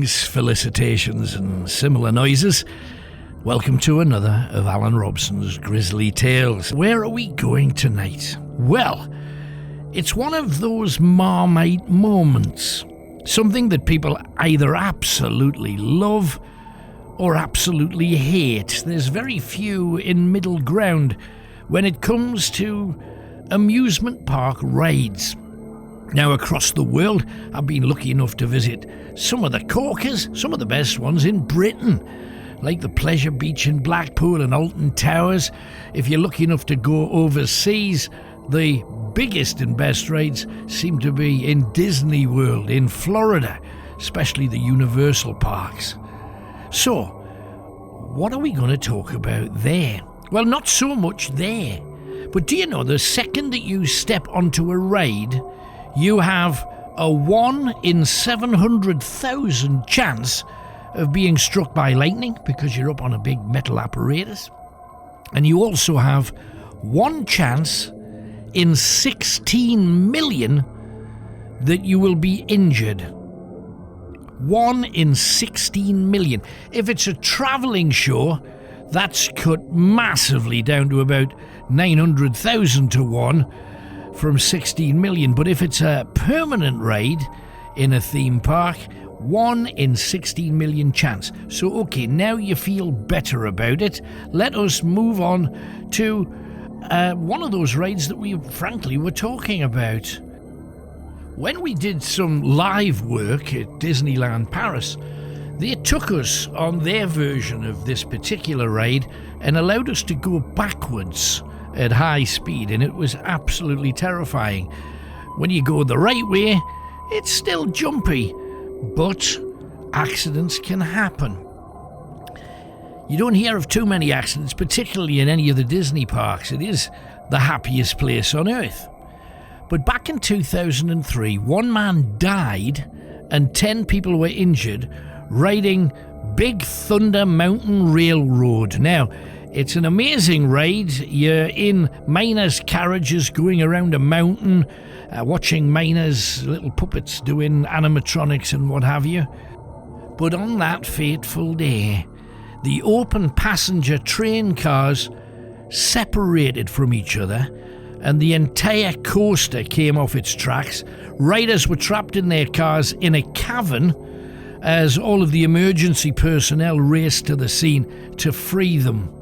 Felicitations and similar noises. Welcome to another of Alan Robson's Grisly Tales. Where are we going tonight? Well, it's one of those Marmite moments. Something that people either absolutely love or absolutely hate. There's very few in middle ground when it comes to amusement park rides. Now, across the world, I've been lucky enough to visit some of the corkers, some of the best ones in Britain, like the Pleasure Beach in Blackpool and Alton Towers. If you're lucky enough to go overseas, the biggest and best rides seem to be in Disney World in Florida, especially the Universal parks. So, what are we going to talk about there? Well, not so much there, but do you know the second that you step onto a ride, you have a 1 in 700,000 chance of being struck by lightning because you're up on a big metal apparatus. And you also have 1 chance in 16 million that you will be injured. 1 in 16 million. If it's a travelling show, that's cut massively down to about 900,000 to 1. From 16 million, but if it's a permanent ride in a theme park, 1 in 16 million chance. So okay, now you feel better about it. Let us move on to one of those rides that we frankly were talking about. When we did some live work at Disneyland Paris, they took us on their version of this particular ride and allowed us to go backwards at high speed, and it was absolutely terrifying. When you go the right way, it's still jumpy, but accidents can happen. You don't hear of too many accidents, particularly in any of the Disney parks. It is the happiest place on earth. But back in 2003, 1 man died and 10 people were injured riding Big Thunder Mountain Railroad. Now, it's an amazing ride. You're in miners' carriages going around a mountain, watching miners, little puppets doing animatronics and what have you. But on that fateful day, the open passenger train cars separated from each other and the entire coaster came off its tracks. Riders were trapped in their cars in a cavern as all of the emergency personnel raced to the scene to free them.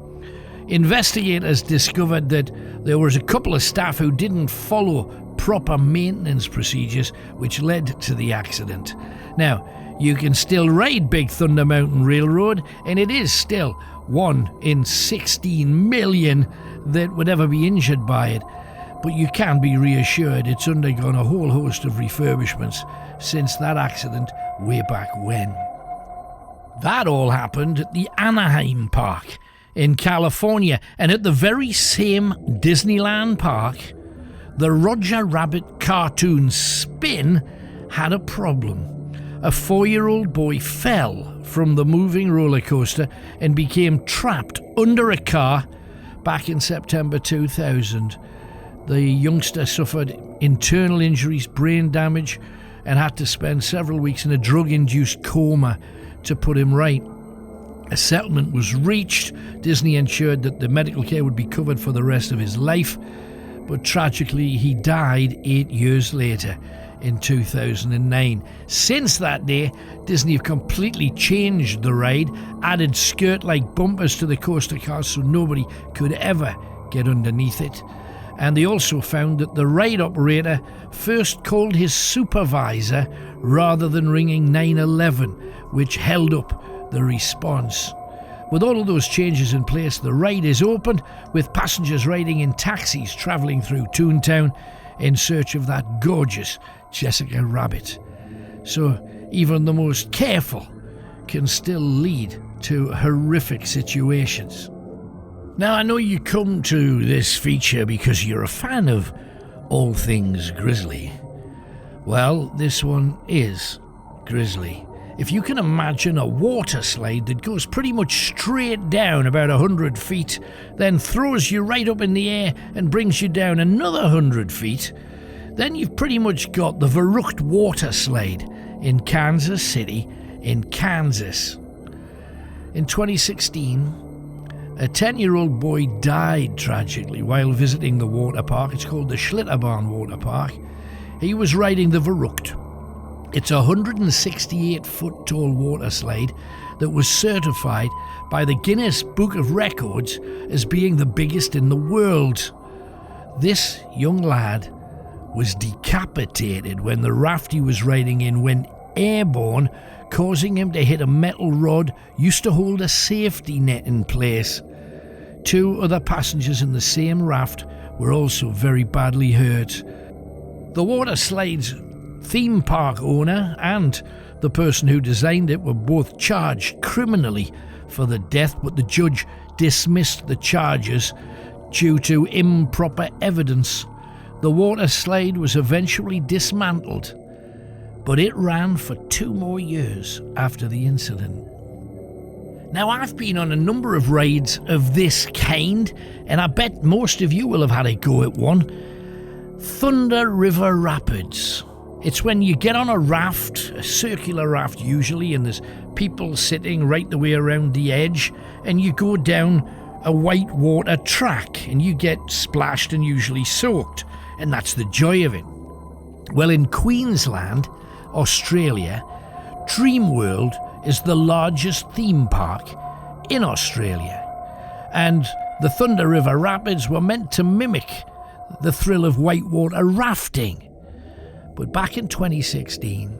Investigators discovered that there was a couple of staff who didn't follow proper maintenance procedures, which led to the accident. Now, you can still ride Big Thunder Mountain Railroad, and it is still 1 in 16 million that would ever be injured by it. But you can be reassured it's undergone a whole host of refurbishments since that accident way back when. That all happened at the Anaheim Park in California, and at the very same Disneyland park, the Roger Rabbit cartoon Spin had a problem. A 4-year-old boy fell from the moving roller coaster and became trapped under a car back in September 2000. The youngster suffered internal injuries, brain damage, and had to spend several weeks in a drug-induced coma to put him right. A settlement was reached. Disney ensured that the medical care would be covered for the rest of his life, but tragically he died 8 years later in 2009. Since that day, Disney have completely changed the ride, added skirt-like bumpers to the coaster cars so nobody could ever get underneath it. And they also found that the ride operator first called his supervisor rather than ringing 911, which held up the response. With all of those changes in place, the ride is open, with passengers riding in taxis travelling through Toontown in search of that gorgeous Jessica Rabbit. So even the most careful can still lead to horrific situations. Now, I know you come to this feature because you're a fan of all things grisly. Well, this one is grisly. If you can imagine a water slide that goes pretty much straight down about 100 feet, then throws you right up in the air and brings you down another 100 feet, then you've pretty much got the Verrückt water slide in Kansas City in Kansas. In 2016, a 10-year-old boy died tragically while visiting the water park. It's called the Schlitterbahn Water Park. He was riding the Verrückt. It's a 168-foot tall water slide that was certified by the Guinness Book of Records as being the biggest in the world. This young lad was decapitated when the raft he was riding in went airborne, causing him to hit a metal rod used to hold a safety net in place. 2 other passengers in the same raft were also very badly hurt. The water slide's theme park owner and the person who designed it were both charged criminally for the death, but the judge dismissed the charges due to improper evidence. The water slide was eventually dismantled, but it ran for 2 more years after the incident. Now, I've been on a number of rides of this kind, and I bet most of you will have had a go at one. Thunder River Rapids. It's when you get on a raft, a circular raft usually, and there's people sitting right the way around the edge, and you go down a white water track, and you get splashed and usually soaked, and that's the joy of it. Well, in Queensland, Australia, Dreamworld is the largest theme park in Australia, and the Thunder River Rapids were meant to mimic the thrill of whitewater rafting. But back in 2016,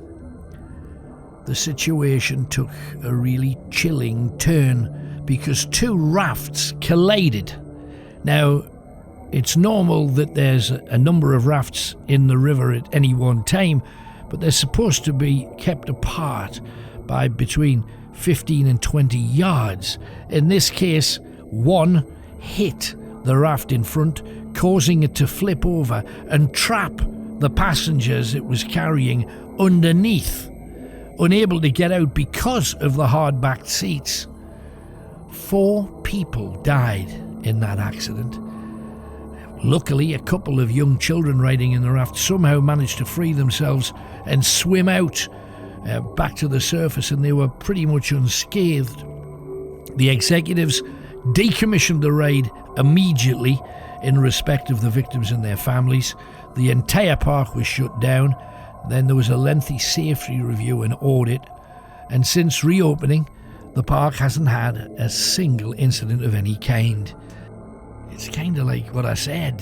the situation took a really chilling turn because 2 rafts collided. Now, it's normal that there's a number of rafts in the river at any one time, but they're supposed to be kept apart by between 15 and 20 yards. In this case, one hit the raft in front, causing it to flip over and trap the passengers it was carrying underneath, unable to get out because of the hard-backed seats. 4 people died in that accident. Luckily, a couple of young children riding in the raft somehow managed to free themselves and swim out back to the surface, and they were pretty much unscathed. The executives decommissioned the ride immediately in respect of the victims and their families. The entire park was shut down. Then there was a lengthy safety review and audit, and since reopening, the park hasn't had a single incident of any kind. It's kind of like what I said.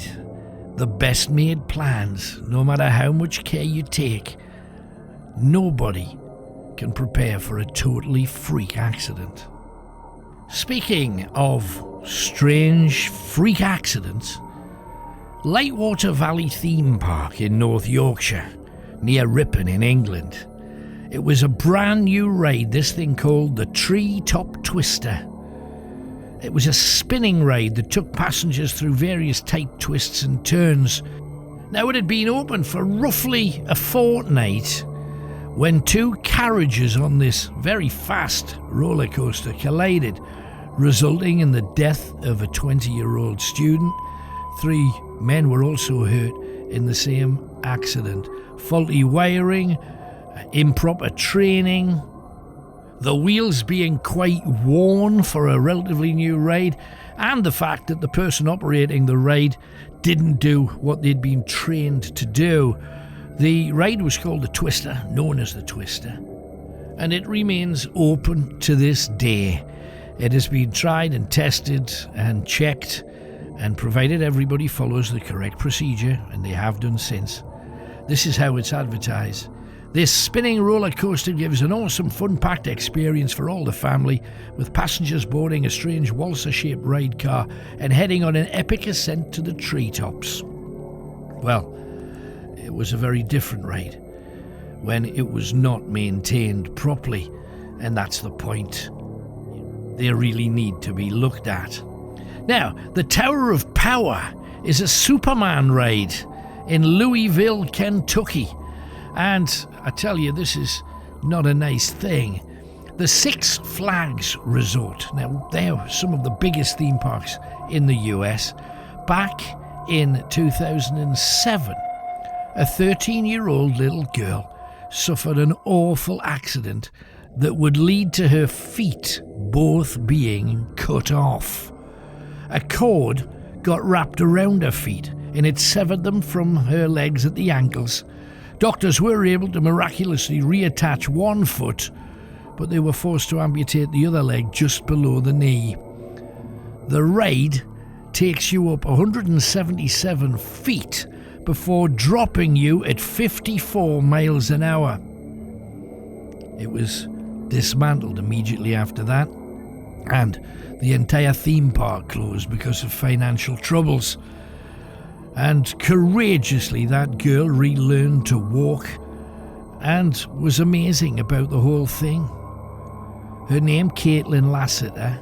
The best made plans, no matter how much care you take, nobody can prepare for a totally freak accident. Speaking of strange freak accidents, Lightwater Valley Theme Park in North Yorkshire, near Ripon in England. It was a brand new ride, this thing called the Treetop Twister. It was a spinning ride that took passengers through various tight twists and turns. Now, it had been open for roughly a fortnight when 2 carriages on this very fast roller coaster collided, resulting in the death of a 20-year-old student. 3 men were also hurt in the same accident. Faulty wiring, improper training, the wheels being quite worn for a relatively new ride, and the fact that the person operating the ride didn't do what they'd been trained to do. The ride was called the Twister, known as the Twister, and it remains open to this day. It has been tried and tested and checked, and provided everybody follows the correct procedure, and they have done since. This is how it's advertised. This spinning roller coaster gives an awesome fun-packed experience for all the family, with passengers boarding a strange waltzer-shaped ride car and heading on an epic ascent to the treetops. Well, it was a very different ride when it was not maintained properly, and that's the point. They really need to be looked at. Now, the Tower of Power is a Superman ride in Louisville, Kentucky. And I tell you, this is not a nice thing. The Six Flags Resort, now they're some of the biggest theme parks in the US. Back in 2007, a 13-year-old little girl suffered an awful accident that would lead to her feet both being cut off. A cord got wrapped around her feet and it severed them from her legs at the ankles. Doctors were able to miraculously reattach one foot, but they were forced to amputate the other leg just below the knee. The ride takes you up 177 feet before dropping you at 54 miles an hour. It was dismantled immediately after that, and the entire theme park closed because of financial troubles. And courageously that girl relearned to walk and was amazing about the whole thing. Her name, Caitlin Lassiter,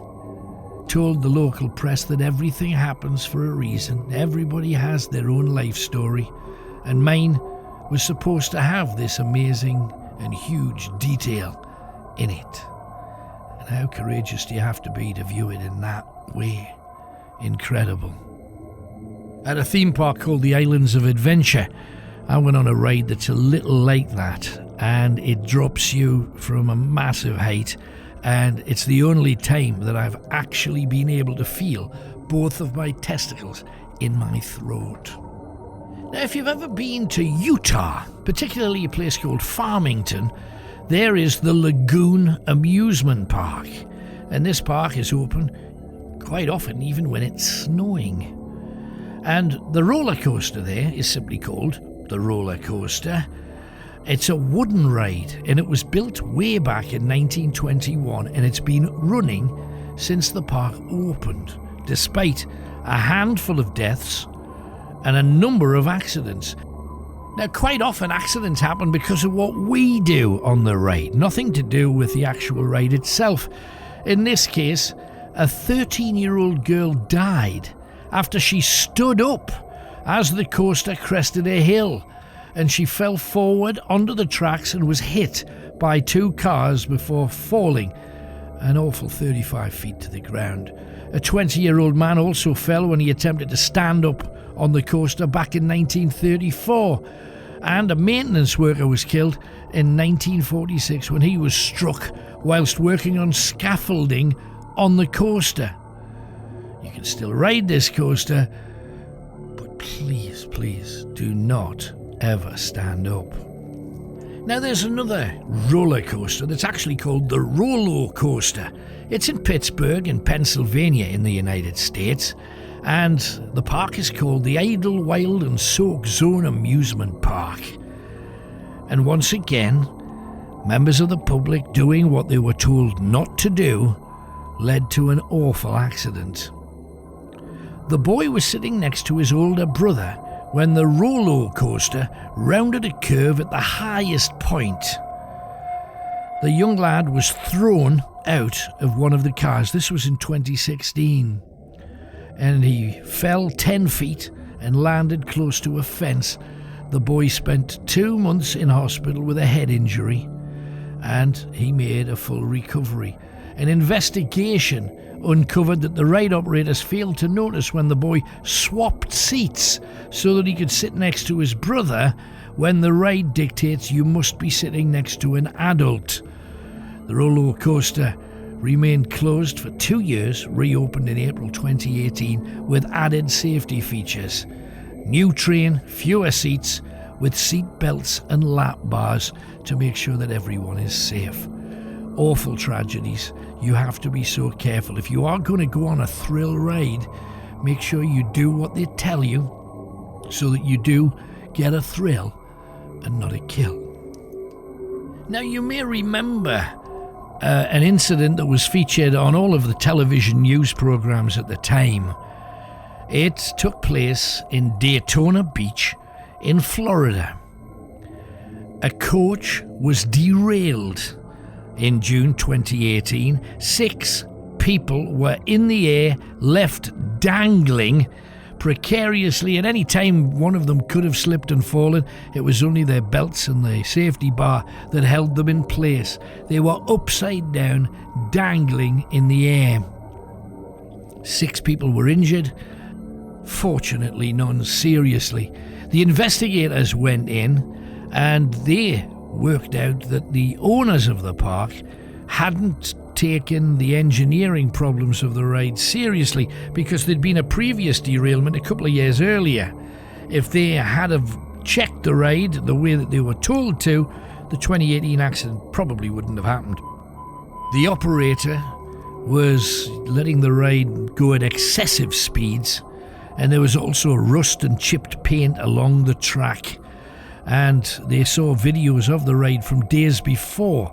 told the local press that everything happens for a reason. Everybody has their own life story, and mine was supposed to have this amazing and huge detail in it. And how courageous do you have to be to view it in that way? Incredible. At a theme park called the Islands of Adventure, I went on a ride that's a little like that, and it drops you from a massive height, and it's the only time that I've actually been able to feel both of my testicles in my throat. Now, if you've ever been to Utah, particularly a place called Farmington, there is the Lagoon Amusement Park, and this park is open quite often, even when it's snowing. And the roller coaster there is simply called the roller coaster. It's a wooden ride, and it was built way back in 1921, and it's been running since the park opened, despite a handful of deaths and a number of accidents. Now, quite often accidents happen because of what we do on the ride, nothing to do with the actual ride itself. In this case, a 13-year-old girl died after she stood up as the coaster crested a hill, and she fell forward onto the tracks and was hit by two cars before falling an awful 35 feet to the ground. A 20-year-old man also fell when he attempted to stand up on the coaster back in 1934, and a maintenance worker was killed in 1946 when he was struck whilst working on scaffolding on the coaster. You can still ride this coaster, but please, please do not ever stand up. Now, there's another roller coaster that's actually called the Rolo Coaster. It's in Pittsburgh in Pennsylvania in the United States, and the park is called the Idlewild and Soak Zone Amusement Park. And once again, members of the public doing what they were told not to do led to an awful accident. The boy was sitting next to his older brother when the Rolo coaster rounded a curve at the highest point. The young lad was thrown out of one of the cars. This was in 2016. And he fell 10 feet and landed close to a fence. The boy spent 2 months in hospital with a head injury, and he made a full recovery. An investigation uncovered that the ride operators failed to notice when the boy swapped seats so that he could sit next to his brother when the ride dictates you must be sitting next to an adult. The roller coaster remained closed for 2 years, reopened in April 2018 with added safety features. New train, fewer seats, with seat belts and lap bars to make sure that everyone is safe. Awful tragedies. You have to be so careful. If you are going to go on a thrill ride, make sure you do what they tell you so that you do get a thrill and not a kill. Now, you may remember an incident that was featured on all of the television news programs at the time. It took place in Daytona Beach in Florida. A coach was derailed in June 2018. 6 people were in the air, left dangling precariously. At any time, one of them could have slipped and fallen. It was only their belts and the safety bar that held them in place. They were upside down, dangling in the air. 6 people were injured. Fortunately, none seriously. The investigators went in and they worked out that the owners of the park hadn't taken the engineering problems of the ride seriously, because there'd been a previous derailment a couple of years earlier. If they had have checked the ride the way that they were told to, the 2018 accident probably wouldn't have happened. The operator was letting the ride go at excessive speeds, and there was also rust and chipped paint along the track. And they saw videos of the ride from days before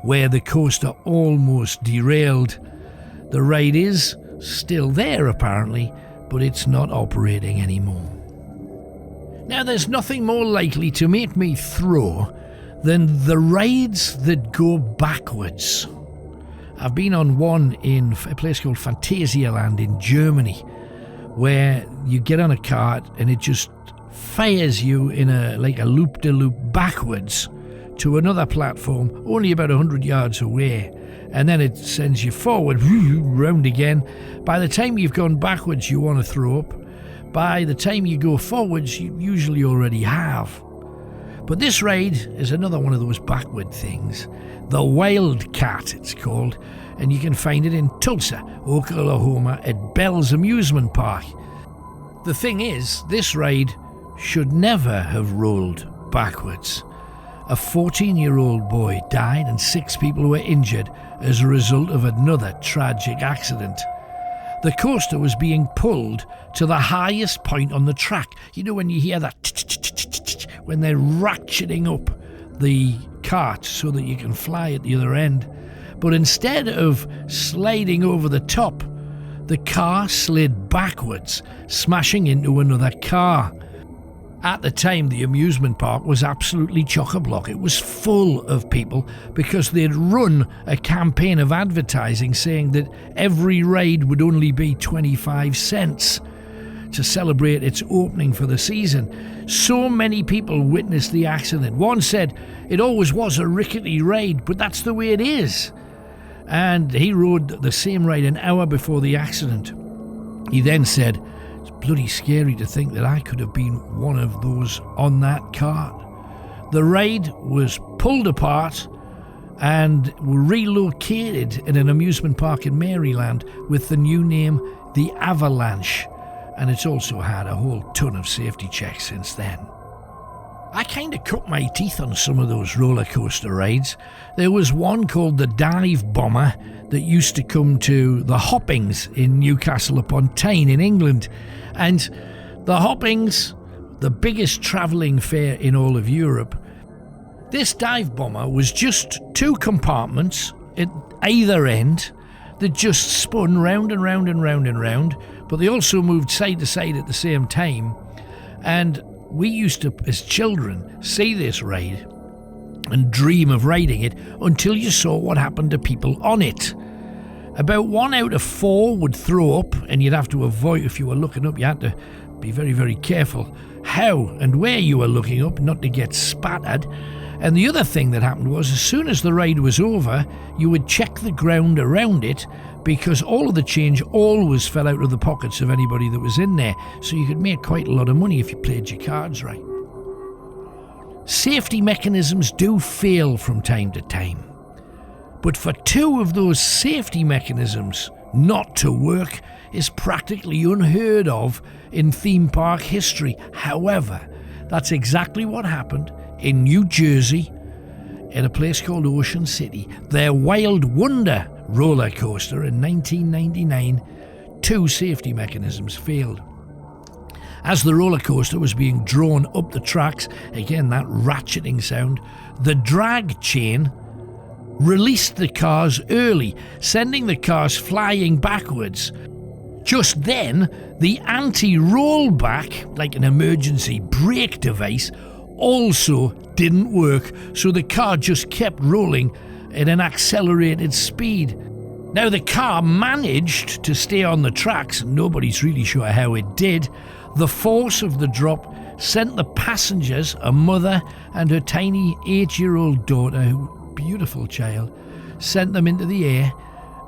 where the coaster almost derailed. The ride is still there apparently, but it's not operating anymore. Now, there's nothing more likely to make me throw than the rides that go backwards. I've been on one in a place called Phantasialand in Germany, where you get on a cart and it just fires you in a loop-de-loop backwards to another platform only about 100 yards away, and then it sends you forward, round again. By the time you've gone backwards, you want to throw up. By the time you go forwards, you usually already have. But this ride is another one of those backward things. The Wildcat, it's called, and you can find it in Tulsa, Oklahoma, at Bell's Amusement Park. The thing is, this ride should never have rolled backwards. A 14-year-old boy died and 6 people were injured as a result of another tragic accident. The coaster was being pulled to the highest point on the track. You know when you hear that when they're ratcheting up the cart so that you can fly at the other end. But instead of sliding over the top, the car slid backwards, smashing into another car. At the time, the amusement park was absolutely chock-a-block. It was full of people because they'd run a campaign of advertising saying that every ride would only be 25 cents to celebrate its opening for the season. So many people witnessed the accident. One said, "It always was a rickety ride, but that's the way it is." And he rode the same ride an hour before the accident. He then said, "It's bloody scary to think that I could have been one of those on that cart." The ride was pulled apart and relocated in an amusement park in Maryland with the new name, the Avalanche. And it's also had a whole ton of safety checks since then. I kind of cut my teeth on some of those roller coaster rides. There was one called the Dive Bomber that used to come to the Hoppings in Newcastle upon Tyne in England. And the Hoppings, the biggest travelling fair in all of Europe, this Dive Bomber was just 2 compartments at either end that just spun round and round and round and round, but they also moved side to side at the same time. And we used to, as children, see this ride and dream of riding it until you saw what happened to people on it. About 1 out of 4 would throw up, and you'd have to avoid, if you were looking up, you had to be very, very careful how and where you were looking up not to get spattered. And the other thing that happened was, as soon as the ride was over, you would check the ground around it, because all of the change always fell out of the pockets of anybody that was in there, so you could make quite a lot of money if you played your cards right. Safety mechanisms do fail from time to time, but for 2 of those safety mechanisms not to work is practically unheard of in theme park history. However, that's exactly what happened in New Jersey at a place called Ocean City. Their Wild Wonder roller coaster in 1999, 2 safety mechanisms failed. As the roller coaster was being drawn up the tracks, again that ratcheting sound, the drag chain released the cars early, sending the cars flying backwards. Just then, the anti-rollback, like an emergency brake device, also didn't work, so the car just kept rolling at an accelerated speed. Now, the car managed to stay on the tracks, and nobody's really sure how it did. The force of the drop sent the passengers, a mother and her tiny 8-year-old daughter, beautiful child, sent them into the air,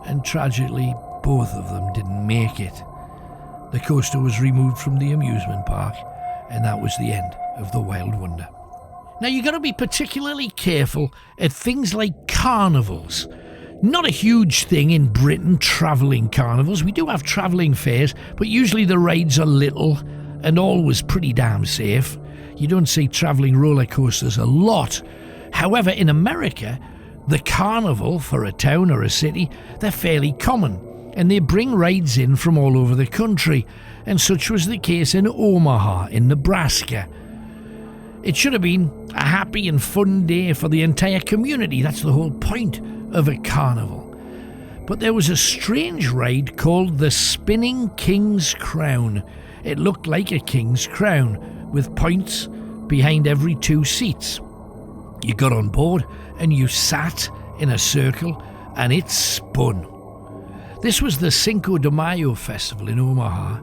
and tragically both of them didn't make it. The coaster was removed from the amusement park, and that was the end of the Wild Wonder. Now, you got to be particularly careful at things like carnivals. Not a huge thing in Britain, travelling carnivals. We do have travelling fairs, but usually the rides are little and always pretty damn safe. You don't see travelling roller coasters a lot. However, in America, the carnival for a town or a city, they're fairly common, and they bring rides in from all over the country, and such was the case in Omaha, in Nebraska. It should have been a happy and fun day for the entire community. That's the whole point of a carnival. But there was a strange ride called the Spinning King's Crown. It looked like a king's crown, with points behind every 2 seats. You got on board and you sat in a circle and it spun. This was the Cinco de Mayo festival in Omaha,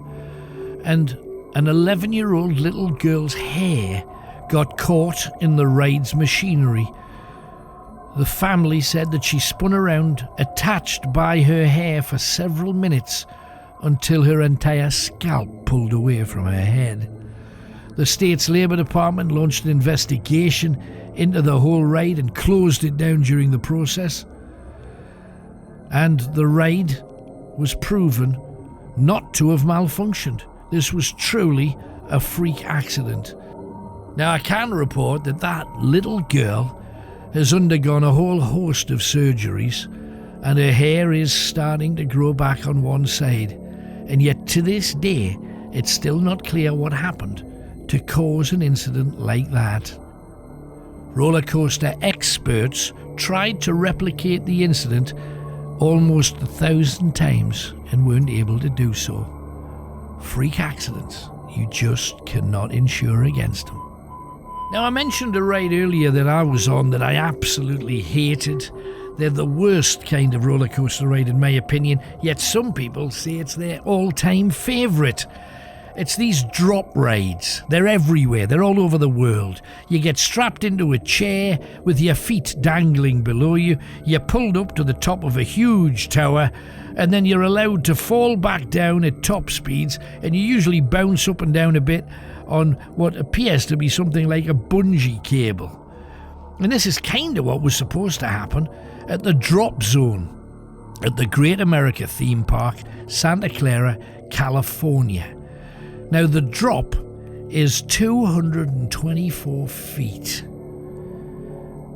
and an 11-year-old little girl's hair got caught in the ride's machinery. The family said that she spun around, attached by her hair for several minutes, until her entire scalp pulled away from her head. The state's Labour Department launched an investigation into the whole ride and closed it down during the process. And the ride was proven not to have malfunctioned. This was truly a freak accident. Now, I can report that that little girl has undergone a whole host of surgeries, and her hair is starting to grow back on one side. And yet to this day, it's still not clear what happened to cause an incident like that. Roller coaster experts tried to replicate the incident almost 1,000 times and weren't able to do so. Freak accidents, you just cannot insure against them. Now, I mentioned a ride earlier that I was on that I absolutely hated. They're the worst kind of roller coaster ride in my opinion, yet some people say it's their all-time favourite. It's these drop rides. They're everywhere. They're all over the world. You get strapped into a chair with your feet dangling below you. You're pulled up to the top of a huge tower, and then you're allowed to fall back down at top speeds, and you usually bounce up and down a bit on what appears to be something like a bungee cable. And this is kind of what was supposed to happen at the drop zone at the Great America theme park, Santa Clara, California. Now, the drop is 224 feet.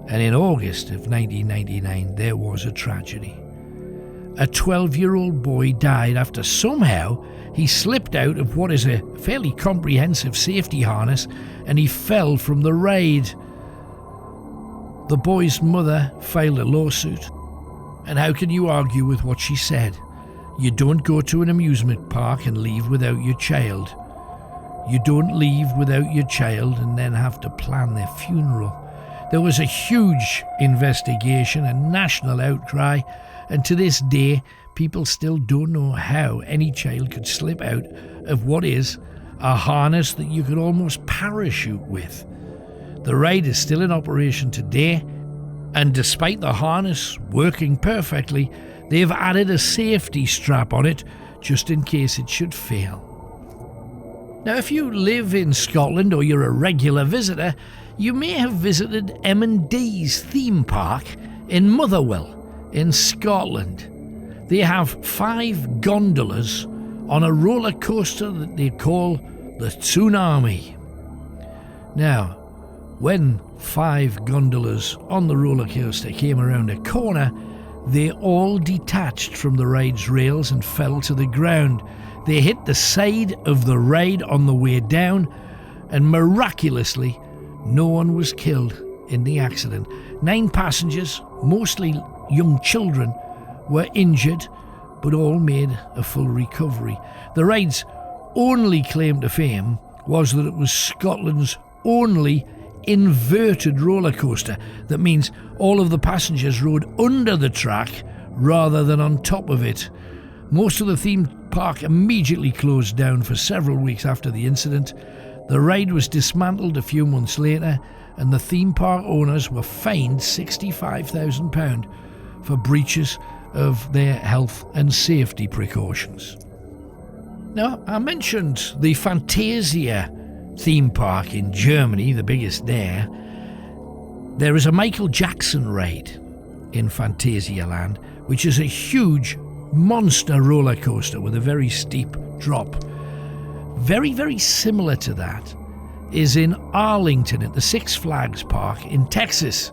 And in August of 1999, there was a tragedy. A 12-year-old boy died after somehow he slipped out of what is a fairly comprehensive safety harness and he fell from the ride. The boy's mother filed a lawsuit. And how can you argue with what she said? You don't go to an amusement park and leave without your child. You don't leave without your child and then have to plan their funeral. There was a huge investigation, a national outcry, and to this day, people still don't know how any child could slip out of what is a harness that you could almost parachute with. The ride is still in operation today, and despite the harness working perfectly, they've added a safety strap on it just in case it should fail. Now, if you live in Scotland or you're a regular visitor, you may have visited M&D's theme park in Motherwell in Scotland. They have 5 gondolas on a roller coaster that they call the Tsunami. Now, when 5 gondolas on the roller coaster came around a corner, they all detached from the ride's rails and fell to the ground. They hit the side of the ride on the way down, and miraculously, no one was killed in the accident. 9 passengers, mostly young children, were injured, but all made a full recovery. The ride's only claim to fame was that it was Scotland's only inverted roller coaster. That means all of the passengers rode under the track rather than on top of it. Most of the theme park immediately closed down for several weeks after the incident. The ride was dismantled a few months later, and the theme park owners were fined £65,000 for breaches of their health and safety precautions. Now, I mentioned the Fantasia theme park in Germany, the biggest there, There is a Michael Jackson ride in Phantasialand, which is a huge monster roller coaster with a very steep drop. Very, very similar to that is in Arlington at the Six Flags Park in Texas.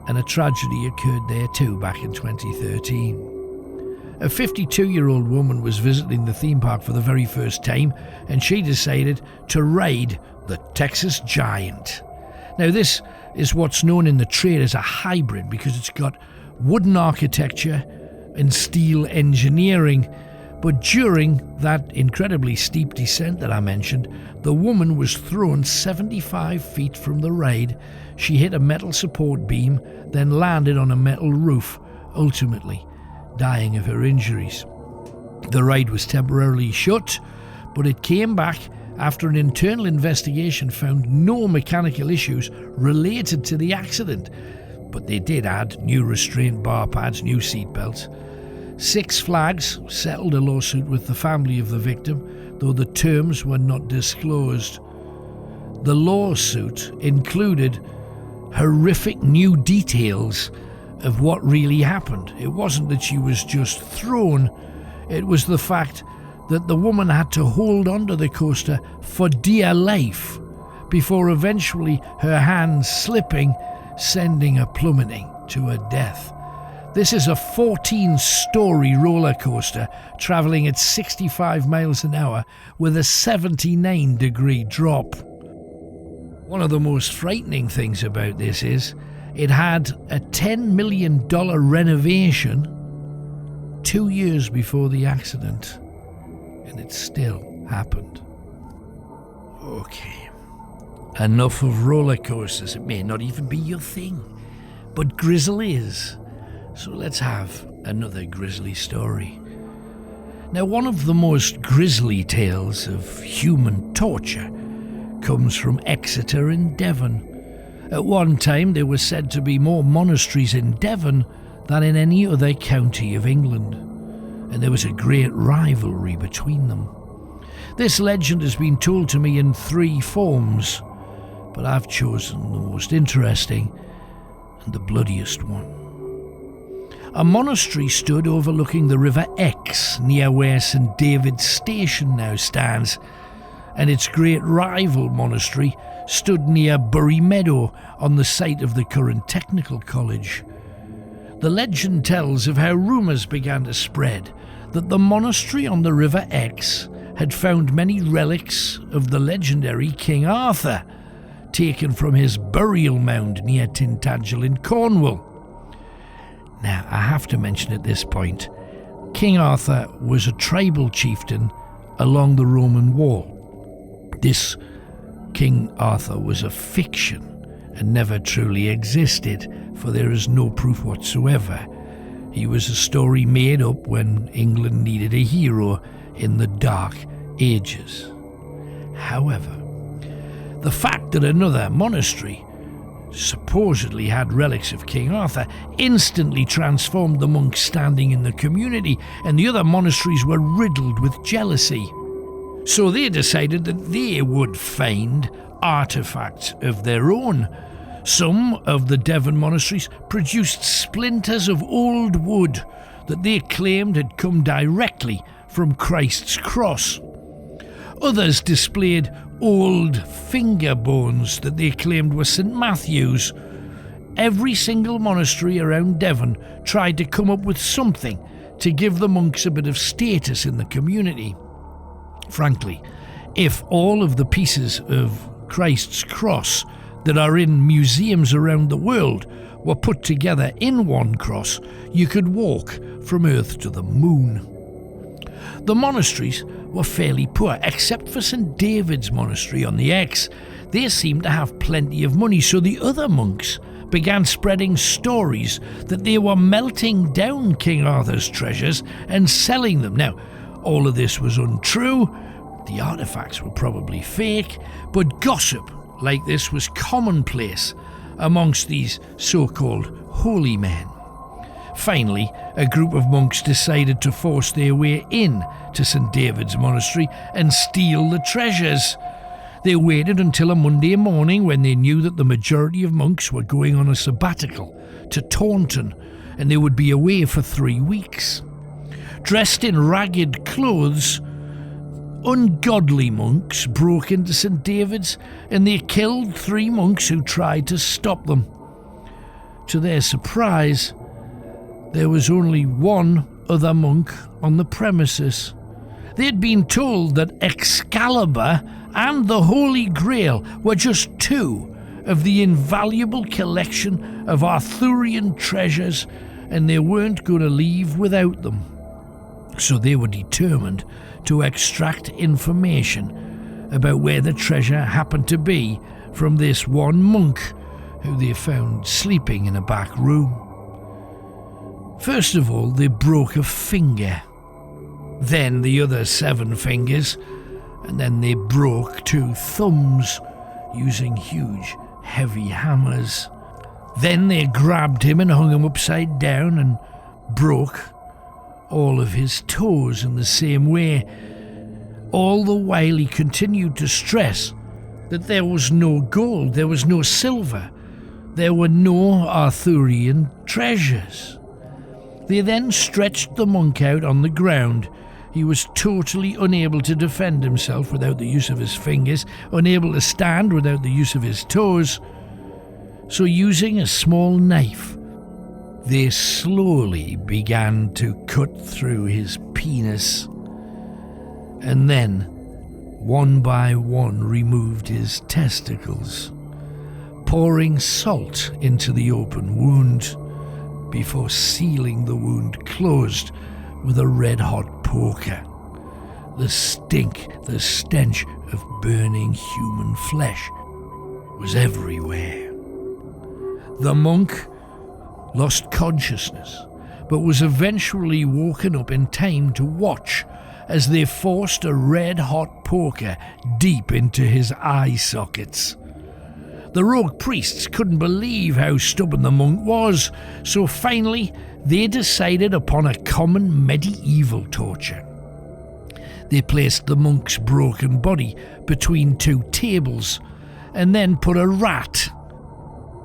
And a tragedy occurred there too back in 2013. A 52-year-old woman was visiting the theme park for the very first time, and she decided to ride the Texas Giant. Now this is what's known in the trade as a hybrid because it's got wooden architecture and steel engineering. But during that incredibly steep descent that I mentioned, the woman was thrown 75 feet from the ride. She hit a metal support beam, then landed on a metal roof, ultimately dying of her injuries. The ride was temporarily shut, but it came back after an internal investigation found no mechanical issues related to the accident. But they did add new restraint bar pads, new seat belts. Six Flags settled a lawsuit with the family of the victim, though the terms were not disclosed. The lawsuit included horrific new details of what really happened. It wasn't that she was just thrown, it was the fact that the woman had to hold onto the coaster for dear life before eventually her hands slipping, sending her plummeting to her death. This is a 14-story roller coaster travelling at 65 miles an hour with a 79-degree drop. One of the most frightening things about this is it had a $10 million renovation 2 years before the accident, and it still happened. Okay, enough of roller coasters. It may not even be your thing, but Grisly is. So let's have another grisly story. Now, one of the most grisly tales of human torture comes from Exeter in Devon. At one time, there were said to be more monasteries in Devon than in any other county of England, and there was a great rivalry between them. This legend has been told to me in 3 forms, but I've chosen the most interesting and the bloodiest one. A monastery stood overlooking the River Exe near where St David's Station now stands, and its great rival monastery stood near Bury Meadow on the site of the current technical college. The legend tells of how rumours began to spread that the monastery on the River Exe had found many relics of the legendary King Arthur, taken from his burial mound near Tintagel in Cornwall. Now, I have to mention at this point, King Arthur was a tribal chieftain along the Roman wall. This King Arthur was a fiction and never truly existed, for there is no proof whatsoever. He was a story made up when England needed a hero in the Dark Ages. However, the fact that another monastery supposedly had relics of King Arthur instantly transformed the monks standing in the community, and the other monasteries were riddled with jealousy. So they decided that they would find artifacts of their own. Some of the Devon monasteries produced splinters of old wood that they claimed had come directly from Christ's cross. Others displayed old finger bones that they claimed were St Matthew's. Every single monastery around Devon tried to come up with something to give the monks a bit of status in the community. Frankly, if all of the pieces of Christ's cross that are in museums around the world were put together in one cross, you could walk from Earth to the moon. The monasteries were fairly poor, except for St David's Monastery on the Exe. They seemed to have plenty of money, so the other monks began spreading stories that they were melting down King Arthur's treasures and selling them. Now, all of this was untrue. The artifacts were probably fake, but gossip like this was commonplace amongst these so-called holy men. Finally, a group of monks decided to force their way in to St David's Monastery and steal the treasures. They waited until a Monday morning when they knew that the majority of monks were going on a sabbatical to Taunton, and they would be away for 3 weeks. Dressed in ragged clothes, ungodly monks broke into St. David's, and they killed 3 monks who tried to stop them. To their surprise, there was only one other monk on the premises. They had been told that Excalibur and the Holy Grail were just 2 of the invaluable collection of Arthurian treasures, and they weren't going to leave without them. So they were determined to extract information about where the treasure happened to be from this one monk who they found sleeping in a back room. First of all, they broke a finger, then the other 7 fingers, and then they broke 2 thumbs using huge, heavy hammers. Then they grabbed him and hung him upside down and broke all of his toes in the same way. All the while he continued to stress that there was no gold, there was no silver, there were no Arthurian treasures. They then stretched the monk out on the ground. He was totally unable to defend himself without the use of his fingers, unable to stand without the use of his toes. So using a small knife, they slowly began to cut through his penis, and then, one by one, removed his testicles, pouring salt into the open wound before sealing the wound closed with a red-hot poker. The stink, the stench of burning human flesh was everywhere. The monk lost consciousness, but was eventually woken up in time to watch as they forced a red-hot poker deep into his eye sockets. The rogue priests couldn't believe how stubborn the monk was, so finally they decided upon a common medieval torture. They placed the monk's broken body between 2 tables and then put a rat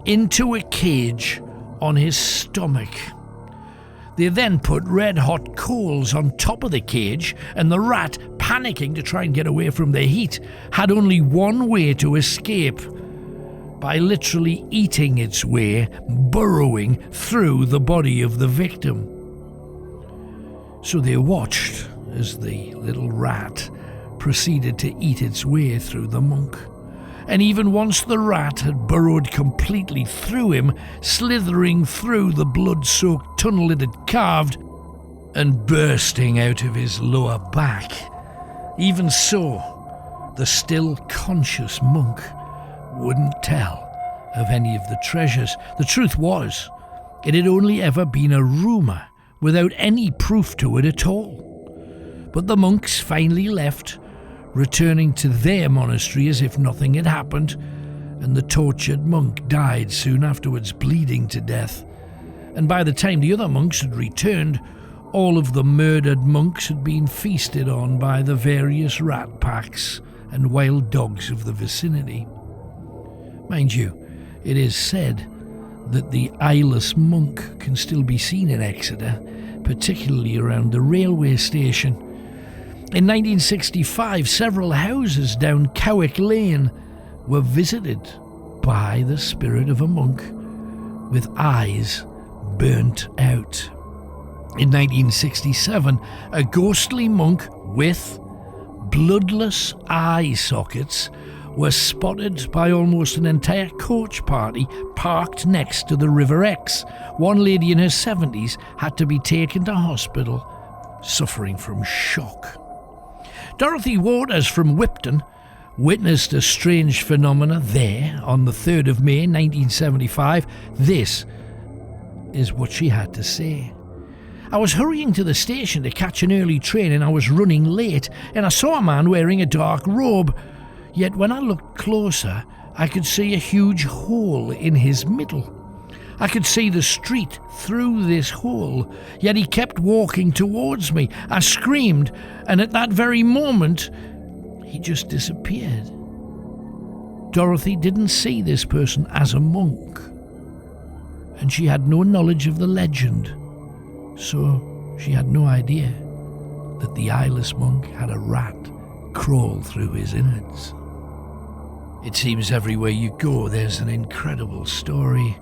into a cage on his stomach. They then put red-hot coals on top of the cage, and the rat, panicking to try and get away from the heat, had only one way to escape: by literally eating its way, burrowing through the body of the victim. So they watched as the little rat proceeded to eat its way through the monk. And even once the rat had burrowed completely through him, slithering through the blood-soaked tunnel it had carved and bursting out of his lower back, even so, the still conscious monk wouldn't tell of any of the treasures. The truth was, it had only ever been a rumour without any proof to it at all. But the monks finally left, returning to their monastery as if nothing had happened, and the tortured monk died soon afterwards, bleeding to death. And by the time the other monks had returned, all of the murdered monks had been feasted on by the various rat packs and wild dogs of the vicinity. Mind you, it is said that the eyeless monk can still be seen in Exeter, particularly around the railway station. In 1965, several houses down Cowick Lane were visited by the spirit of a monk with eyes burnt out. In 1967, a ghostly monk with bloodless eye sockets were spotted by almost an entire coach party parked next to the River Exe. One lady in her 70s had to be taken to hospital, suffering from shock. Dorothy Waters from Whipton witnessed a strange phenomena there on the 3rd of May 1975. This is what she had to say. I was hurrying to the station to catch an early train and I was running late, and I saw a man wearing a dark robe. Yet when I looked closer, I could see a huge hole in his middle. I could see the street through this hole, yet he kept walking towards me. I screamed, and at that very moment, he just disappeared. Dorothy didn't see this person as a monk, and she had no knowledge of the legend, so she had no idea that the eyeless monk had a rat crawl through his innards. It seems everywhere you go there's an incredible story,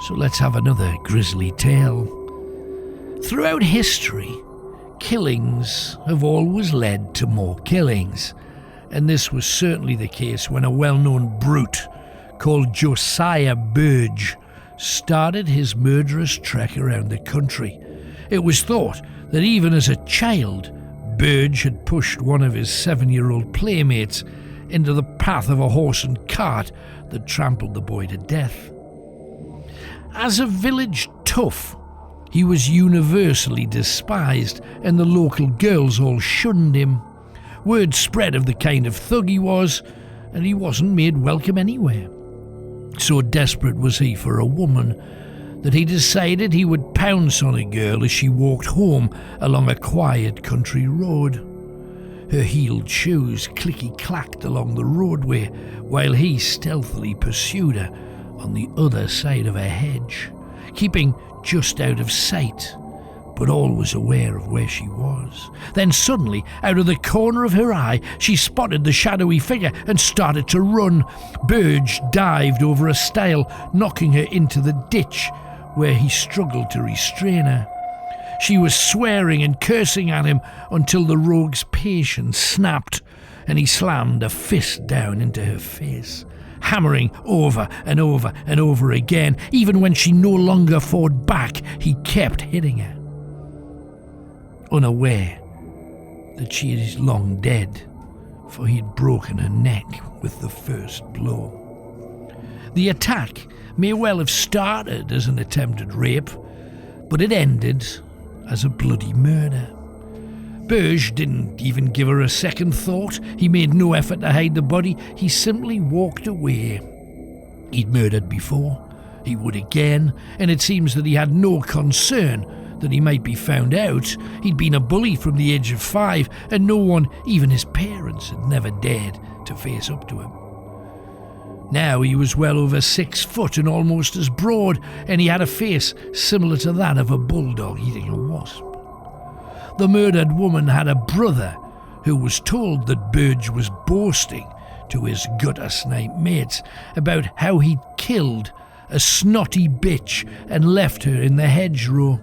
so let's have another grisly tale. Throughout history, killings have always led to more killings, and this was certainly the case when a well-known brute called Josiah Burge started his murderous trek around the country. It was thought that even as a child, Burge had pushed one of his 7-year-old playmates into the path of a horse and cart that trampled the boy to death. As a village tough, he was universally despised, and the local girls all shunned him. Word spread of the kind of thug he was, and he wasn't made welcome anywhere. So desperate was he for a woman that he decided he would pounce on a girl as she walked home along a quiet country road. Her heeled shoes clicky-clacked along the roadway while he stealthily pursued her on the other side of a hedge, keeping just out of sight, but always aware of where she was. Then suddenly, out of the corner of her eye, she spotted the shadowy figure and started to run. Burge dived over a stile, knocking her into the ditch, where he struggled to restrain her. She was swearing and cursing at him until the rogue's patience snapped, and he slammed a fist down into her face, hammering over and over and over again. Even when she no longer fought back, he kept hitting her, unaware that she is long dead, for he had broken her neck with the first blow. The attack may well have started as an attempted rape, but it ended as a bloody murder. Burge didn't even give her a second thought. He made no effort to hide the body. He simply walked away. He'd murdered before, he would again, and it seems that he had no concern that he might be found out. He'd been a bully from the age of 5, and no one, even his parents, had never dared to face up to him. Now he was well over 6 foot and almost as broad, and he had a face similar to that of a bulldog eating a wasp. The murdered woman had a brother who was told that Burge was boasting to his gutter-snipe mates about how he'd killed a snotty bitch and left her in the hedgerow.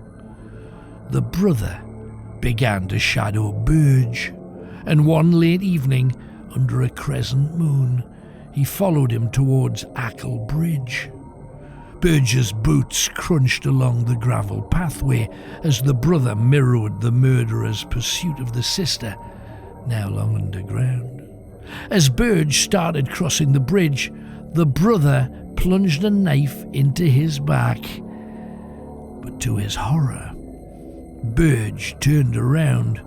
The brother began to shadow Burge, and one late evening, under a crescent moon, he followed him towards Akal Bridge. Burge's boots crunched along the gravel pathway as the brother mirrored the murderer's pursuit of the sister, now long underground. As Burge started crossing the bridge, the brother plunged a knife into his back. But to his horror, Burge turned around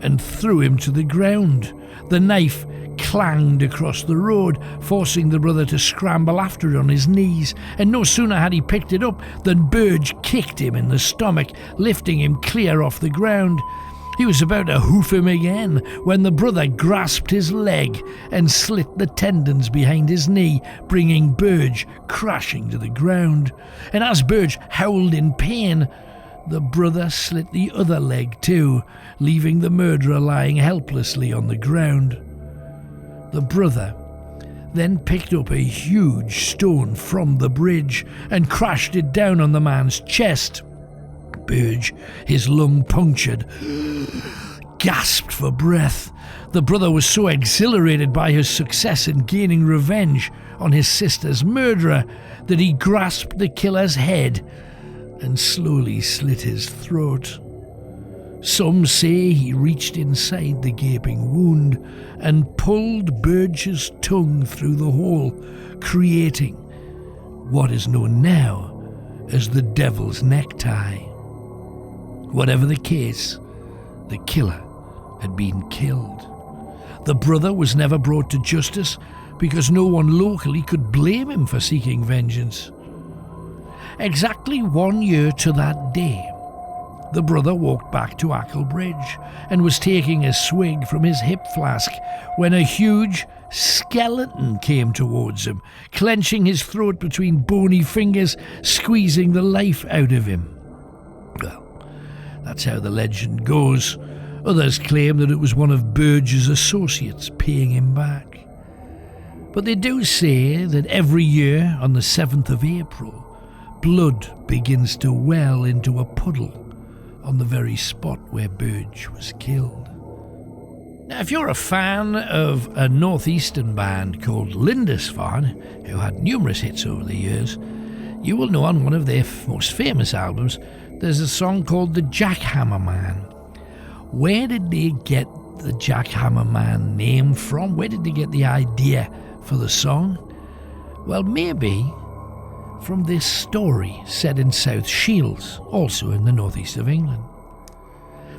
and threw him to the ground. The knife clanged across the road, forcing the brother to scramble after it on his knees, and no sooner had he picked it up than Burge kicked him in the stomach, lifting him clear off the ground. He was about to hoof him again when the brother grasped his leg and slit the tendons behind his knee, bringing Burge crashing to the ground. And as Burge howled in pain, the brother slit the other leg too, leaving the murderer lying helplessly on the ground. The brother then picked up a huge stone from the bridge and crashed it down on the man's chest. Burge, his lung punctured, gasped for breath. The brother was so exhilarated by his success in gaining revenge on his sister's murderer that he grasped the killer's head and slowly slit his throat. Some say he reached inside the gaping wound and pulled Burge's tongue through the hole, creating what is known now as the Devil's Necktie. Whatever the case, the killer had been killed. The brother was never brought to justice because no one locally could blame him for seeking vengeance. Exactly 1 year to that day, the brother walked back to Akal Bridge and was taking a swig from his hip flask when a huge skeleton came towards him, clenching his throat between bony fingers, squeezing the life out of him. Well, that's how the legend goes. Others claim that it was one of Burge's associates paying him back. But they do say that every year on the 7th of April, blood begins to well into a puddle on the very spot where Burge was killed. Now, if you're a fan of a northeastern band called Lindisfarne, who had numerous hits over the years, you will know on one of their most famous albums, there's a song called The Jackhammer Man. Where did they get the Jackhammer Man name from? Where did they get the idea for the song? Well, maybe from this story set in South Shields, also in the northeast of England.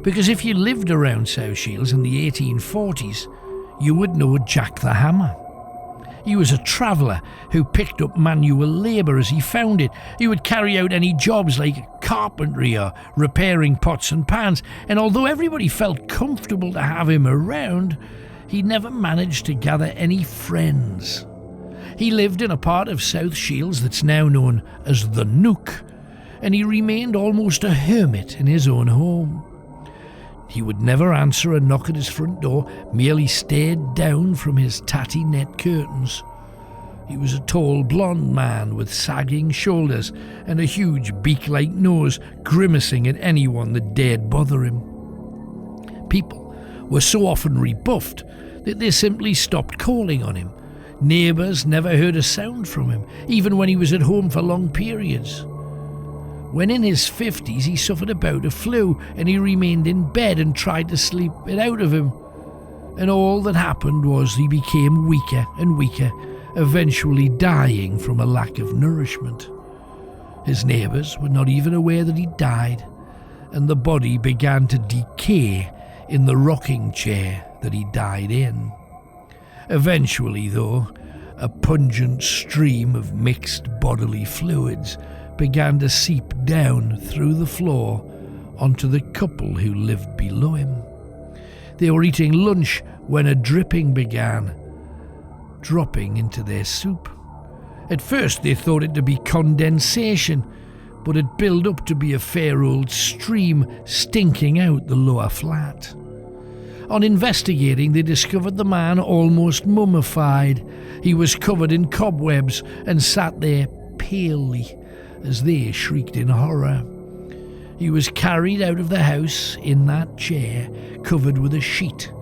Because if you lived around South Shields in the 1840s, you would know Jack the Hammer. He was a traveller who picked up manual labour as he found it. He would carry out any jobs like carpentry or repairing pots and pans, and although everybody felt comfortable to have him around, he never managed to gather any friends. He lived in a part of South Shields that's now known as the Nook, and he remained almost a hermit in his own home. He would never answer a knock at his front door, merely stared down from his tatty net curtains. He was a tall blonde man with sagging shoulders and a huge beak-like nose, grimacing at anyone that dared bother him. People were so often rebuffed that they simply stopped calling on him. Neighbours never heard a sound from him, even when he was at home for long periods. When in his 50s, he suffered a bout of flu and he remained in bed and tried to sleep it out of him. And all that happened was he became weaker and weaker, eventually dying from a lack of nourishment. His neighbours were not even aware that he died, and the body began to decay in the rocking chair that he died in. Eventually, though, a pungent stream of mixed bodily fluids began to seep down through the floor onto the couple who lived below him. They were eating lunch when a dripping began, dropping into their soup. At first they thought it to be condensation, but it built up to be a fair old stream stinking out the lower flat. On investigating, they discovered the man almost mummified. He was covered in cobwebs and sat there palely as they shrieked in horror. He was carried out of the house in that chair, covered with a sheet,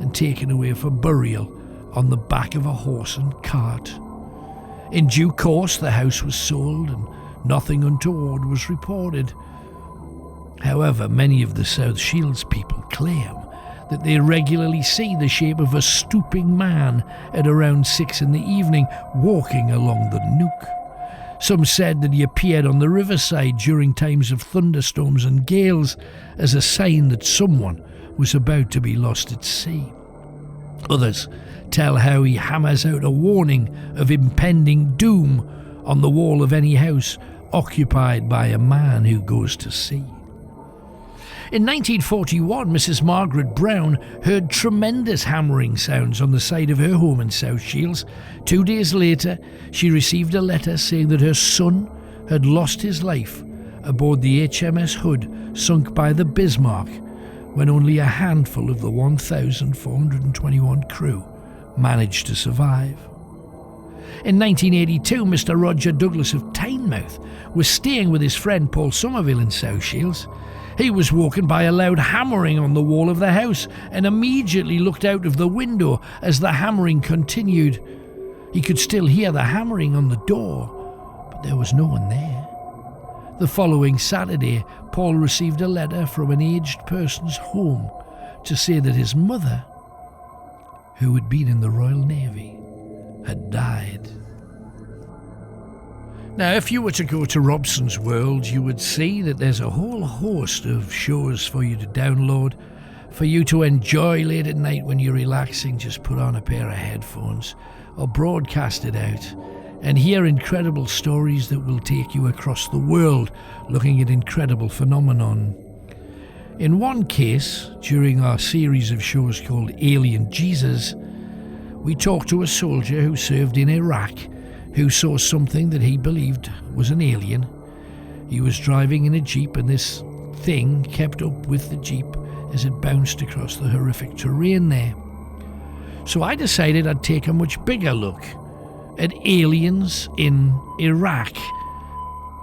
and taken away for burial on the back of a horse and cart. In due course, the house was sold and nothing untoward was reported. However, many of the South Shields people claim that they regularly see the shape of a stooping man at around 6 in the evening walking along the Nook. Some said that he appeared on the riverside during times of thunderstorms and gales as a sign that someone was about to be lost at sea. Others tell how he hammers out a warning of impending doom on the wall of any house occupied by a man who goes to sea. In 1941, Mrs. Margaret Brown heard tremendous hammering sounds on the side of her home in South Shields. 2 days later, she received a letter saying that her son had lost his life aboard the HMS Hood, sunk by the Bismarck, when only a handful of the 1,421 crew managed to survive. In 1982, Mr. Roger Douglas of Tynemouth was staying with his friend Paul Somerville in South Shields. He was woken by a loud hammering on the wall of the house and immediately looked out of the window as the hammering continued. He could still hear the hammering on the door, but there was no one there. The following Saturday, Paul received a letter from an aged person's home to say that his mother, who had been in the Royal Navy, had died. Now, if you were to go to Robson's World, you would see that there's a whole host of shows for you to download, for you to enjoy late at night when you're relaxing. Just put on a pair of headphones or broadcast it out and hear incredible stories that will take you across the world looking at incredible phenomenon. In one case, during our series of shows called Alien Jesus, we talked to a soldier who served in Iraq who saw something that he believed was an alien. He was driving in a Jeep and this thing kept up with the Jeep as it bounced across the horrific terrain there. So I decided I'd take a much bigger look at aliens in Iraq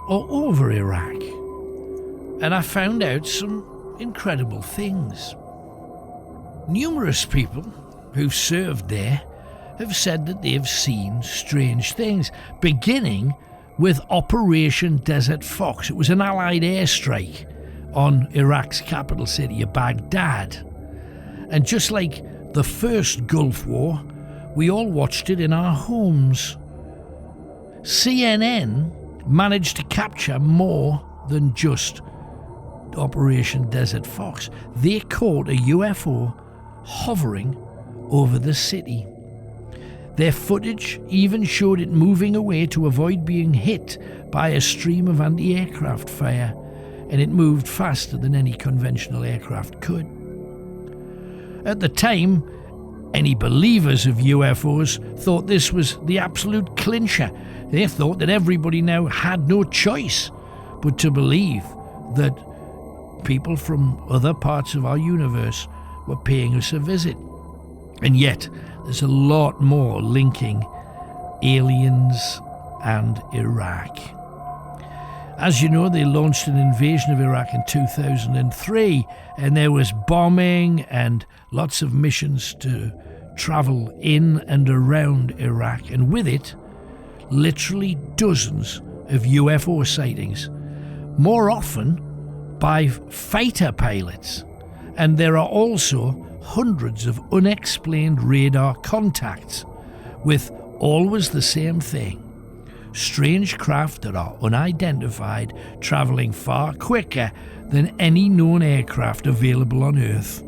or over Iraq. And I found out some incredible things. Numerous people who've served there have said that they've seen strange things, beginning with Operation Desert Fox. It was an Allied airstrike on Iraq's capital city of Baghdad. And just like the first Gulf War, we all watched it in our homes. CNN managed to capture more than just Operation Desert Fox. They caught a UFO hovering over the city. Their footage even showed it moving away to avoid being hit by a stream of anti-aircraft fire, and it moved faster than any conventional aircraft could. At the time, any believers of UFOs thought this was the absolute clincher. They thought that everybody now had no choice but to believe that people from other parts of our universe were paying us a visit. And yet, there's a lot more linking aliens and Iraq. As you know, they launched an invasion of Iraq in 2003, and there was bombing and lots of missions to travel in and around Iraq, and with it, literally dozens of UFO sightings, more often by fighter pilots. And there are also hundreds of unexplained radar contacts with always the same thing: strange craft that are unidentified, travelling far quicker than any known aircraft available on Earth.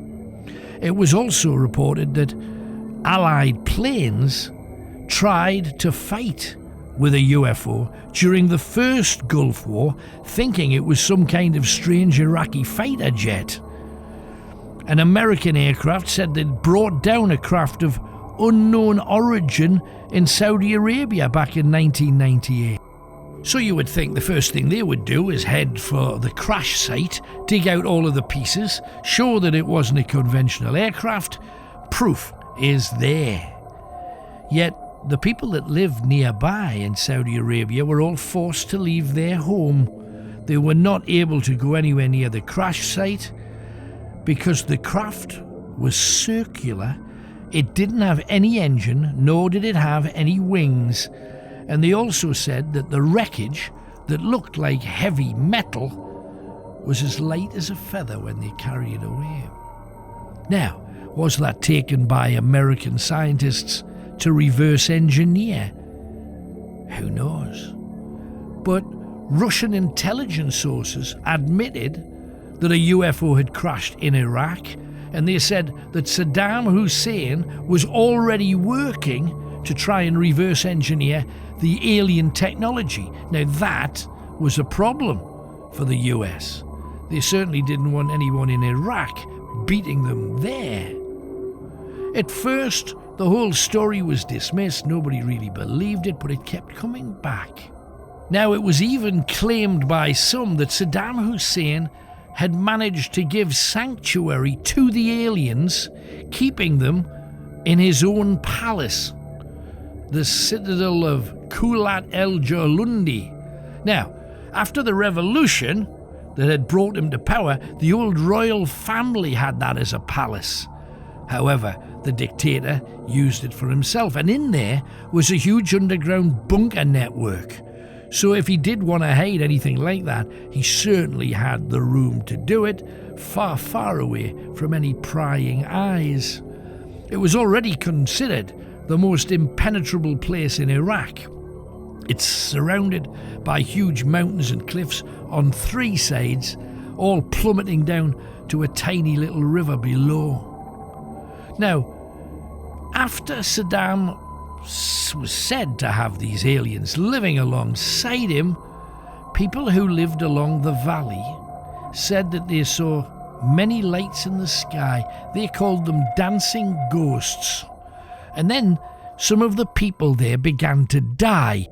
It was also reported that Allied planes tried to fight with a UFO during the first Gulf War, thinking it was some kind of strange Iraqi fighter jet. An American aircraft said they'd brought down a craft of unknown origin in Saudi Arabia back in 1998. So you would think the first thing they would do is head for the crash site, dig out all of the pieces, show that it wasn't a conventional aircraft. Proof is there. Yet the people that lived nearby in Saudi Arabia were all forced to leave their home. They were not able to go anywhere near the crash site because the craft was circular. It didn't have any engine, nor did it have any wings. And they also said that the wreckage that looked like heavy metal was as light as a feather when they carried it away. Now, was that taken by American scientists to reverse engineer? Who knows? But Russian intelligence sources admitted that a UFO had crashed in Iraq, and they said that Saddam Hussein was already working to try and reverse engineer the alien technology. Now that was a problem for the US. They certainly didn't want anyone in Iraq beating them there. At first, the whole story was dismissed. Nobody really believed it, but it kept coming back. Now, it was even claimed by some that Saddam Hussein had managed to give sanctuary to the aliens, keeping them in his own palace, the citadel of Kulat el-Julundi. Now, after the revolution that had brought him to power, the old royal family had that as a palace. However, the dictator used it for himself, and in there was a huge underground bunker network. So if he did want to hide anything like that, he certainly had the room to do it, far, far away from any prying eyes. It was already considered the most impenetrable place in Iraq. It's surrounded by huge mountains and cliffs on three sides, all plummeting down to a tiny little river below. Now, after Saddam was said to have these aliens living alongside him, people who lived along the valley said that they saw many lights in the sky. They called them dancing ghosts. And then some of the people there began to die.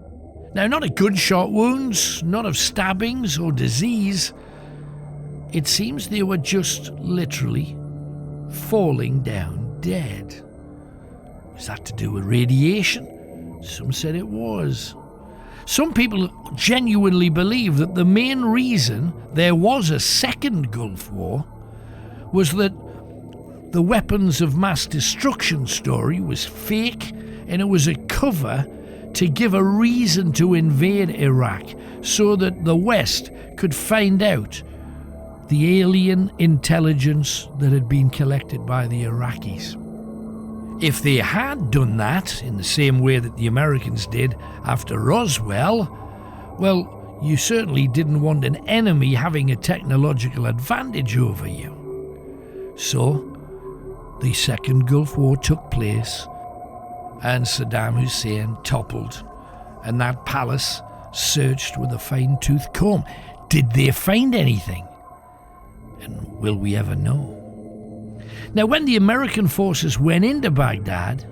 Now, not of gunshot wounds, not of stabbings or disease. It seems they were just literally falling down dead. Was that to do with radiation? Some said it was. Some people genuinely believe that the main reason there was a second Gulf War was that the weapons of mass destruction story was fake, and it was a cover to give a reason to invade Iraq so that the West could find out the alien intelligence that had been collected by the Iraqis. If they had done that in the same way that the Americans did after Roswell, well, you certainly didn't want an enemy having a technological advantage over you. So, the Second Gulf War took place, and Saddam Hussein toppled, and that palace searched with a fine-tooth comb. Did they find anything? And will we ever know? Now, when the American forces went into Baghdad,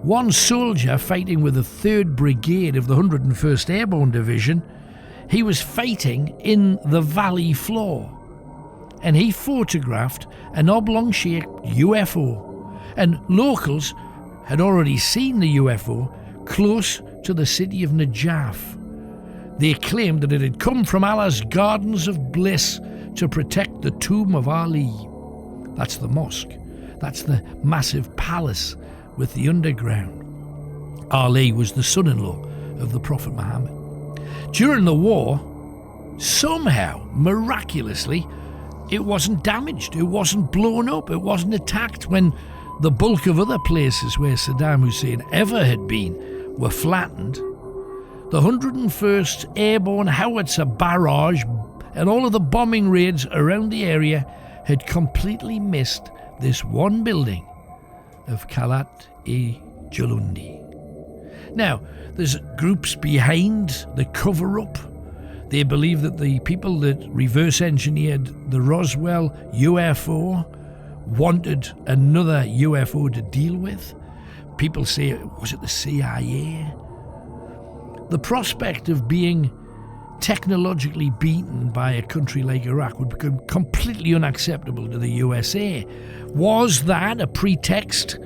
one soldier fighting with the 3rd Brigade of the 101st Airborne Division, he was fighting in the valley floor, and he photographed an oblong-shaped UFO, and locals had already seen the UFO close to the city of Najaf. They claimed that it had come from Allah's Gardens of Bliss to protect the tomb of Ali. That's the mosque. That's the massive palace with the underground. Ali was the son-in-law of the Prophet Muhammad. During the war, somehow, miraculously, it wasn't damaged, it wasn't blown up, it wasn't attacked when the bulk of other places where Saddam Hussein ever had been were flattened. The 101st Airborne Howitzer Barrage and all of the bombing raids around the area had completely missed this one building of Kalat-e-Julundi. Now, there's groups behind the cover-up. They believe that the people that reverse-engineered the Roswell UFO wanted another UFO to deal with. People say, was it the CIA? The prospect of being technologically beaten by a country like Iraq would become completely unacceptable to the USA. Was that a pretext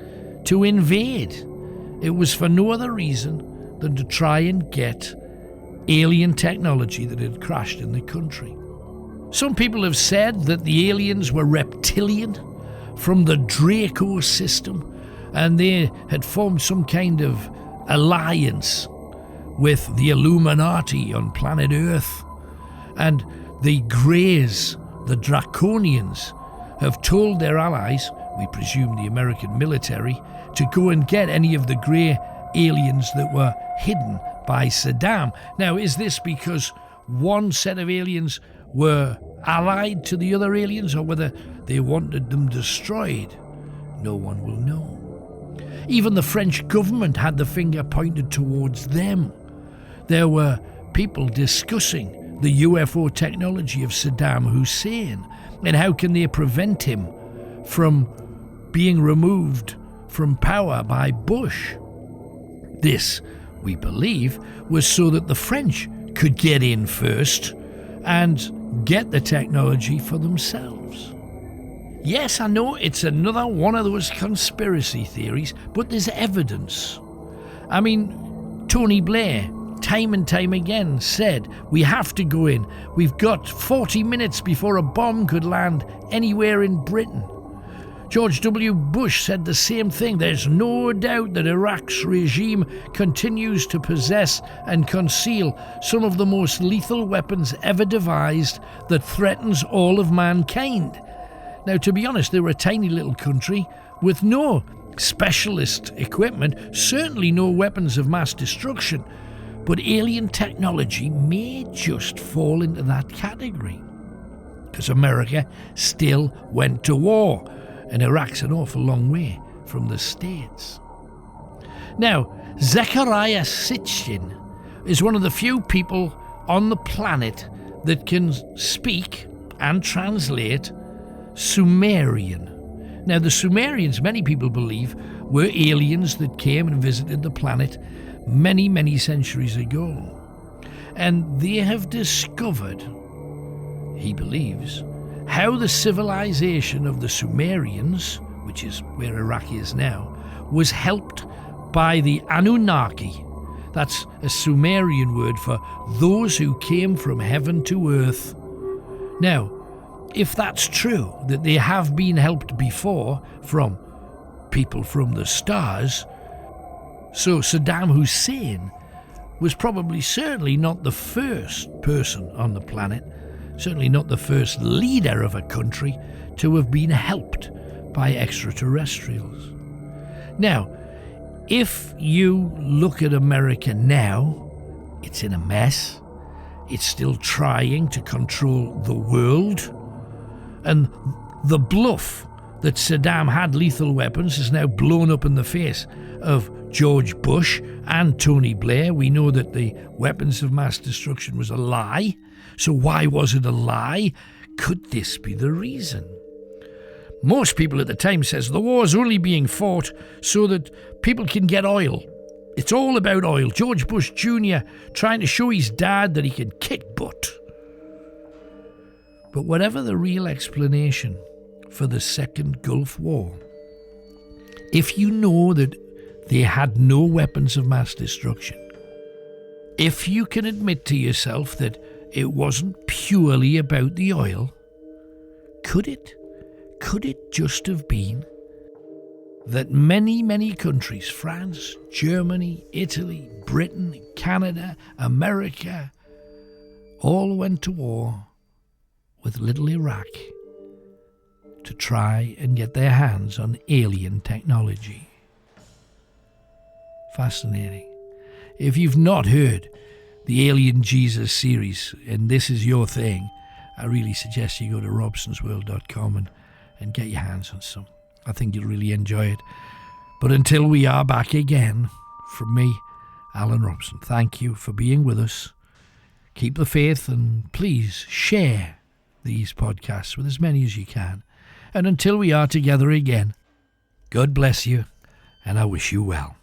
to invade? It was for no other reason than to try and get alien technology that had crashed in the country. Some people have said that the aliens were reptilian from the Draco system, and they had formed some kind of alliance with the Illuminati on planet Earth. And the Greys, the Draconians, have told their allies, we presume the American military, to go and get any of the grey aliens that were hidden by Saddam. Now, is this because one set of aliens were allied to the other aliens, or whether they wanted them destroyed? No one will know. Even the French government had the finger pointed towards them. There were people discussing the UFO technology of Saddam Hussein and how can they prevent him from being removed from power by Bush. This, we believe, was so that the French could get in first and get the technology for themselves. Yes, I know it's another one of those conspiracy theories, but there's evidence. I mean, Tony Blair, time and time again, said, we have to go in. We've got 40 minutes before a bomb could land anywhere in Britain. George W. Bush said the same thing. There's no doubt that Iraq's regime continues to possess and conceal some of the most lethal weapons ever devised that threatens all of mankind. Now, to be honest, they were a tiny little country with no specialist equipment, certainly no weapons of mass destruction, but alien technology may just fall into that category, because America still went to war, and Iraq's an awful long way from the States. Now, Zecharia Sitchin is one of the few people on the planet that can speak and translate Sumerian. Now, the Sumerians, many people believe, were aliens that came and visited the planet many, many centuries ago. And they have discovered, he believes, how the civilization of the Sumerians, which is where Iraq is now, was helped by the Anunnaki. That's a Sumerian word for those who came from heaven to earth. Now, if that's true, that they have been helped before from people from the stars, so Saddam Hussein was probably certainly not the first person on the planet, certainly not the first leader of a country to have been helped by extraterrestrials. Now, if you look at America now, it's in a mess. It's still trying to control the world. And the bluff that Saddam had lethal weapons is now blown up in the face of George Bush and Tony Blair. We know that the weapons of mass destruction was a lie. So why was it a lie? Could this be the reason? Most people at the time says the war's only being fought so that people can get oil. It's all about oil. George Bush Jr. trying to show his dad that he can kick butt. But whatever the real explanation for the Second Gulf War, if you know that they had no weapons of mass destruction, if you can admit to yourself that it wasn't purely about the oil, could it just have been that many, many countries, France, Germany, Italy, Britain, Canada, America, all went to war with little Iraq to try and get their hands on alien technology? Fascinating. If you've not heard the Alien Jesus series and this is your thing, I really suggest you go to robsonsworld.com and get your hands on some. I think you'll really enjoy it. But until we are back again, from me, Alan Robson, thank you for being with us. Keep the faith and please share these podcasts with as many as you can. And until we are together again, God bless you and I wish you well.